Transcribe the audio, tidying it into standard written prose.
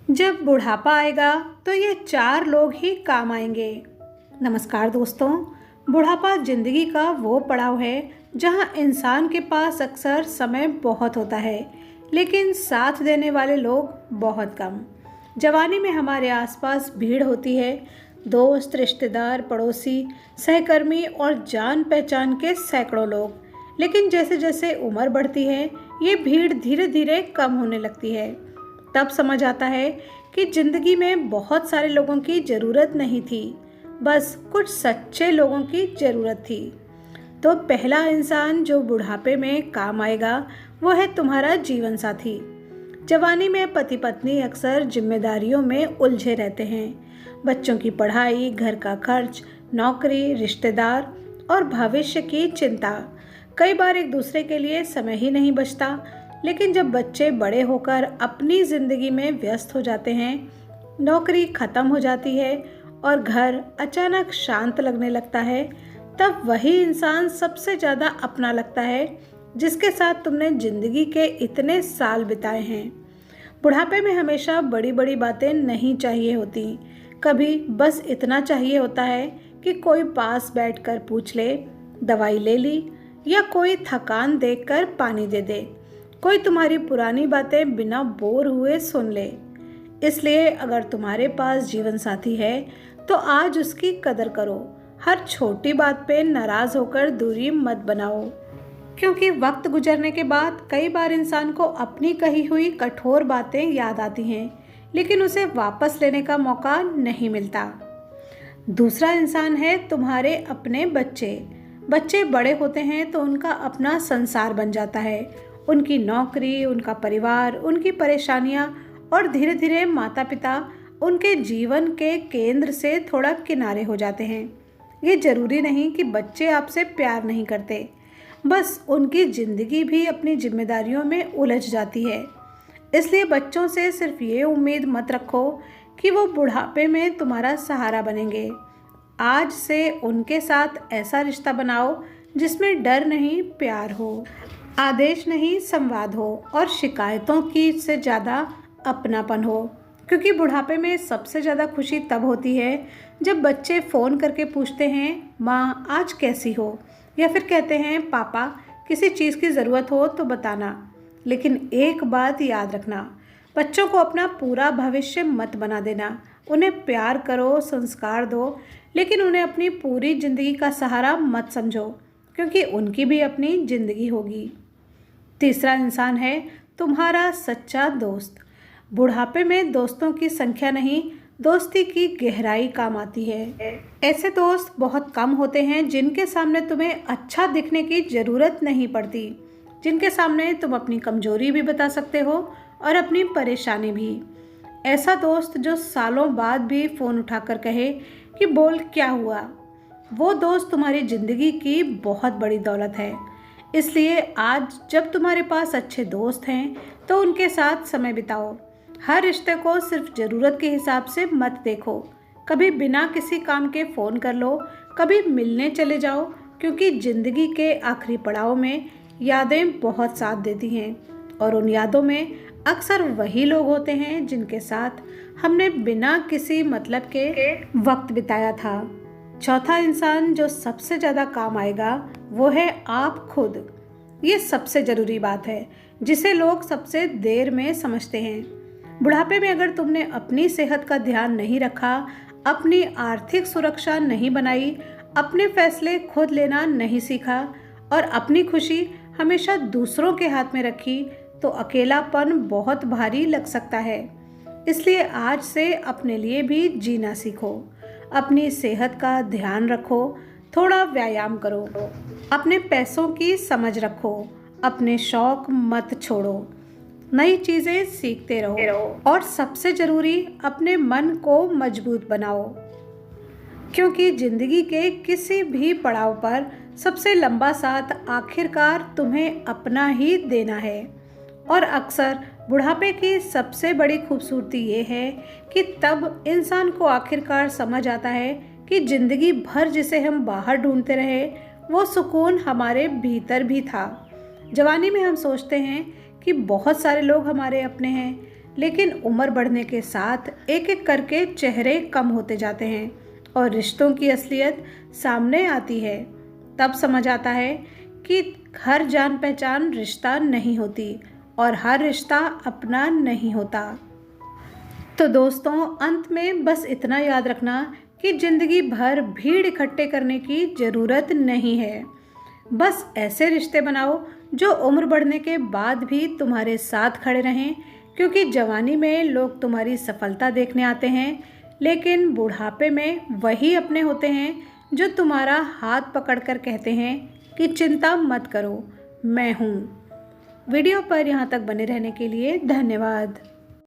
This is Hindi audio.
जब बुढ़ापा आएगा तो ये चार लोग ही काम आएंगे। नमस्कार दोस्तों। बुढ़ापा जिंदगी का वो पड़ाव है जहाँ इंसान के पास अक्सर समय बहुत होता है, लेकिन साथ देने वाले लोग बहुत कम। जवानी में हमारे आसपास भीड़ होती है, दोस्त, रिश्तेदार, पड़ोसी, सहकर्मी और जान पहचान के सैकड़ों लोग। लेकिन जैसे जैसे उम्र बढ़ती है, ये भीड़ धीरे धीरे कम होने लगती है। तब समझ आता है कि जिंदगी में बहुत सारे लोगों की ज़रूरत नहीं थी, बस कुछ सच्चे लोगों की ज़रूरत थी। तो पहला इंसान जो बुढ़ापे में काम आएगा वो है तुम्हारा जीवन साथी। जवानी में पति पत्नी अक्सर जिम्मेदारियों में उलझे रहते हैं। बच्चों की पढ़ाई, घर का खर्च, नौकरी, रिश्तेदार और भविष्य की चिंता। कई बार एक दूसरे के लिए समय ही नहीं बचता। लेकिन जब बच्चे बड़े होकर अपनी ज़िंदगी में व्यस्त हो जाते हैं, नौकरी ख़त्म हो जाती है और घर अचानक शांत लगने लगता है, तब वही इंसान सबसे ज़्यादा अपना लगता है जिसके साथ तुमने ज़िंदगी के इतने साल बिताए हैं। बुढ़ापे में हमेशा बड़ी बड़ी बातें नहीं चाहिए होती। कभी बस इतना चाहिए होता है कि कोई पास बैठकर पूछ ले, दवाई ले ली, या कोई थकान देखकर पानी दे दे। कोई तुम्हारी पुरानी बातें बिना बोर हुए सुन ले। इसलिए अगर तुम्हारे पास जीवन साथी है तो आज उसकी कदर करो। हर छोटी बात पे नाराज होकर दूरी मत बनाओ, क्योंकि वक्त गुजरने के बाद कई बार इंसान को अपनी कही हुई कठोर बातें याद आती हैं, लेकिन उसे वापस लेने का मौका नहीं मिलता। दूसरा इंसान है तुम्हारे अपने बच्चे। बच्चे बड़े होते हैं तो उनका अपना संसार बन जाता है। उनकी नौकरी, उनका परिवार, उनकी परेशानियां और धीरे धीरे माता पिता उनके जीवन के केंद्र से थोड़ा किनारे हो जाते हैं। ये जरूरी नहीं कि बच्चे आपसे प्यार नहीं करते, बस उनकी ज़िंदगी भी अपनी जिम्मेदारियों में उलझ जाती है। इसलिए बच्चों से सिर्फ ये उम्मीद मत रखो कि वो बुढ़ापे में तुम्हारा सहारा बनेंगे। आज से उनके साथ ऐसा रिश्ता बनाओ जिसमें डर नहीं, प्यार हो, आदेश नहीं, संवाद हो और शिकायतों की से ज़्यादा अपनापन हो। क्योंकि बुढ़ापे में सबसे ज़्यादा खुशी तब होती है जब बच्चे फ़ोन करके पूछते हैं, माँ आज कैसी हो, या फिर कहते हैं, पापा किसी चीज़ की ज़रूरत हो तो बताना। लेकिन एक बात याद रखना, बच्चों को अपना पूरा भविष्य मत बना देना। उन्हें प्यार करो, संस्कार दो, लेकिन उन्हें अपनी पूरी ज़िंदगी का सहारा मत समझो, क्योंकि उनकी भी अपनी ज़िंदगी होगी। तीसरा इंसान है तुम्हारा सच्चा दोस्त। बुढ़ापे में दोस्तों की संख्या नहीं, दोस्ती की गहराई काम आती है। ऐसे दोस्त बहुत कम होते हैं जिनके सामने तुम्हें अच्छा दिखने की ज़रूरत नहीं पड़ती, जिनके सामने तुम अपनी कमजोरी भी बता सकते हो और अपनी परेशानी भी। ऐसा दोस्त जो सालों बाद भी फ़ोन उठाकर कहे कि बोल क्या हुआ, वो दोस्त तुम्हारी ज़िंदगी की बहुत बड़ी दौलत है। इसलिए आज जब तुम्हारे पास अच्छे दोस्त हैं तो उनके साथ समय बिताओ। हर रिश्ते को सिर्फ ज़रूरत के हिसाब से मत देखो। कभी बिना किसी काम के फ़ोन कर लो, कभी मिलने चले जाओ, क्योंकि ज़िंदगी के आखिरी पड़ाव में यादें बहुत साथ देती हैं और उन यादों में अक्सर वही लोग होते हैं जिनके साथ हमने बिना किसी मतलब के वक्त बिताया था। चौथा इंसान जो सबसे ज़्यादा काम आएगा वो है आप खुद। ये सबसे ज़रूरी बात है जिसे लोग सबसे देर में समझते हैं। बुढ़ापे में अगर तुमने अपनी सेहत का ध्यान नहीं रखा, अपनी आर्थिक सुरक्षा नहीं बनाई, अपने फैसले खुद लेना नहीं सीखा और अपनी खुशी हमेशा दूसरों के हाथ में रखी, तो अकेलापन बहुत भारी लग सकता है। इसलिए आज से अपने लिए भी जीना सीखो। अपनी सेहत का ध्यान रखो, थोड़ा व्यायाम करो, अपने पैसों की समझ रखो, अपने शौक मत छोड़ो, नई चीज़ें सीखते रहो और सबसे ज़रूरी अपने मन को मजबूत बनाओ। क्योंकि ज़िंदगी के किसी भी पड़ाव पर सबसे लंबा साथ आखिरकार तुम्हें अपना ही देना है। और अक्सर बुढ़ापे की सबसे बड़ी खूबसूरती ये है कि तब इंसान को आखिरकार समझ आता है कि ज़िंदगी भर जिसे हम बाहर ढूंढते रहे, वो सुकून हमारे भीतर भी था। जवानी में हम सोचते हैं कि बहुत सारे लोग हमारे अपने हैं, लेकिन उम्र बढ़ने के साथ एक एक करके चेहरे कम होते जाते हैं और रिश्तों की असलियत सामने आती है। तब समझ आता है कि हर जान पहचान रिश्ता नहीं होती और हर रिश्ता अपना नहीं होता। तो दोस्तों, अंत में बस इतना याद रखना कि ज़िंदगी भर भीड़ इकट्ठे करने की ज़रूरत नहीं है। बस ऐसे रिश्ते बनाओ जो उम्र बढ़ने के बाद भी तुम्हारे साथ खड़े रहें, क्योंकि जवानी में लोग तुम्हारी सफलता देखने आते हैं, लेकिन बुढ़ापे में वही अपने होते हैं जो तुम्हारा हाथ पकड़कर कहते हैं कि चिंता मत करो, मैं हूँ। वीडियो पर यहाँ तक बने रहने के लिए धन्यवाद।